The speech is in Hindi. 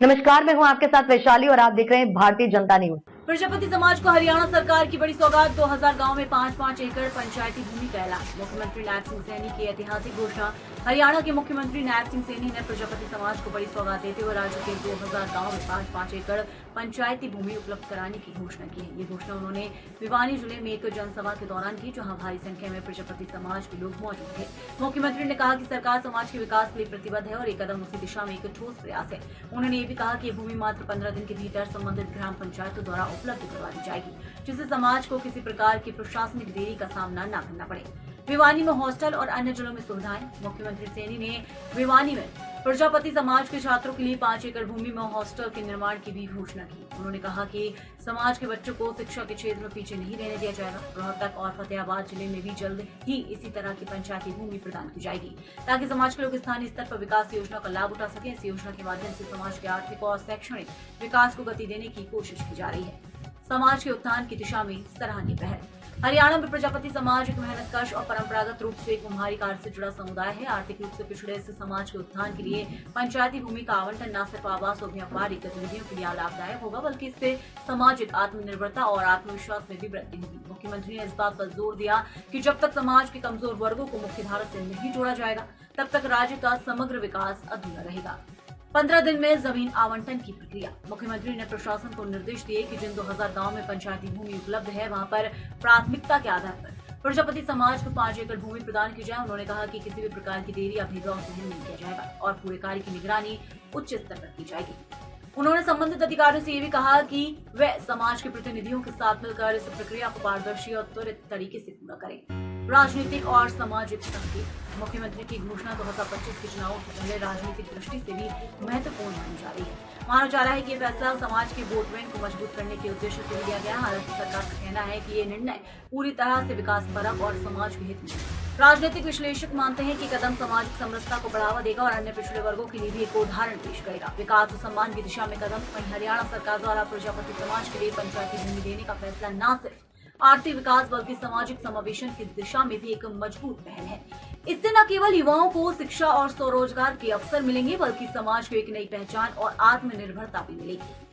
नमस्कार, मैं हूं आपके साथ वैशाली और आप देख रहे हैं भारतीय जनता न्यूज। प्रजापति समाज को हरियाणा सरकार की बड़ी सौगात, 2000 गांव में 5-5 एकड़ पंचायती भूमि का ऐलान। मुख्यमंत्री नायब सिंह सैनी की ऐतिहासिक घोषणा। हरियाणा के मुख्यमंत्री नायब सिंह सैनी ने प्रजापति समाज को बड़ी सौगात देते हुए राज्य के 2000 गांव में 5-5 एकड़ पंचायती भूमि उपलब्ध कराने की घोषणा की है। ये घोषणा उन्होंने भिवानी जिले में एक जनसभा के दौरान की, जहाँ भारी संख्या में प्रजापति समाज के लोग मौजूद थे। मुख्यमंत्री ने कहा कि सरकार समाज के विकास के लिए प्रतिबद्ध है और एक कदम उसी दिशा में एक ठोस प्रयास है। उन्होंने ये भी कहा कि ये भूमि मात्र 15 दिन के भीतर संबंधित ग्राम पंचायतों द्वारा उपलब्ध करवा दी जाएगी, जिससे समाज को किसी प्रकार की प्रशासनिक देरी का सामना न करना पड़े। भिवानी में हॉस्टल और अन्य जिलों में सुविधाएं। मुख्यमंत्री सैनी ने भिवानी में प्रजापति समाज के छात्रों के लिए 5 एकड़ भूमि में हॉस्टल के निर्माण की भी घोषणा की। उन्होंने कहा कि समाज के बच्चों को शिक्षा के क्षेत्र में पीछे नहीं रहने दिया जाएगा। रोहतक और फतेहाबाद जिले में भी जल्द ही इसी तरह की पंचायती भूमि प्रदान की जाएगी, ताकि समाज के लोग स्थानीय स्तर पर विकास योजना का लाभ उठा सकें। इस योजना के माध्यम से समाज के आर्थिक और शैक्षणिक विकास को गति देने की कोशिश की जा रही है। समाज के उत्थान की दिशा में सराहनीय पहल। हरियाणा में प्रजापति समाज एक मेहनतकश और परंपरागत रूप से कुम्हारी कार्य से जुड़ा समुदाय है। आर्थिक रूप से पिछड़े इस समाज के उत्थान के लिए पंचायती भूमि का आवंटन न सिर्फ आवास और व्यापारिक गतिविधियों के लिए लाभदायक होगा, बल्कि इससे सामाजिक आत्मनिर्भरता और आत्मविश्वास में भी वृद्धि होगी। मुख्यमंत्री ने इस बात पर जोर दिया कि जब तक समाज के कमजोर वर्गों को मुख्य धारा से नहीं जोड़ा जाएगा, तब तक राज्य का समग्र विकास अधूरा रहेगा। 15 दिन में जमीन आवंटन की प्रक्रिया। मुख्यमंत्री ने प्रशासन को निर्देश दिए कि जिन 2000 गांव में पंचायती भूमि उपलब्ध है, वहां पर प्राथमिकता के आधार पर प्रजापति समाज को 5 एकड़ भूमि प्रदान की जाए। उन्होंने कहा कि किसी भी प्रकार की देरी या भेदभाव सहन नहीं किया जाएगा और पूरे कार्य की निगरानी उच्च स्तर पर की जाएगी। उन्होंने संबंधित अधिकारियों से ये भी कहा कि वे समाज के प्रतिनिधियों के साथ मिलकर इस प्रक्रिया को पारदर्शी और त्वरित तरीके से पूरा करें। राजनीतिक और सामाजिक संकेत। मुख्यमंत्री की घोषणा 2025 के चुनावों से पहले राजनीतिक दृष्टि से भी महत्वपूर्ण मानी जा रही है। माना जा रहा है कि ये फैसला समाज के वोट बैंक को मजबूत करने के उद्देश्य से लिया गया। हालांकि सरकार का कहना है कि ये निर्णय पूरी तरह से विकास परक और समाज के हित में है। राजनीतिक विश्लेषक मानते हैं कि कदम सामाजिक समरसता को बढ़ावा देगा और अन्य पिछड़े वर्गों के लिए भी एक उदाहरण पेश करेगा। विकास और सम्मान की दिशा में कदम। वहीं हरियाणा सरकार द्वारा प्रजापति समाज के लिए पंचायती भूमि देने का फैसला न सिर्फ आर्थिक विकास बल्कि सामाजिक समावेशन की दिशा में भी एक मजबूत पहल है। इससे न केवल युवाओं को शिक्षा और स्वरोजगार के अवसर मिलेंगे, बल्कि समाज को एक नई पहचान और आत्मनिर्भरता भी मिलेगी।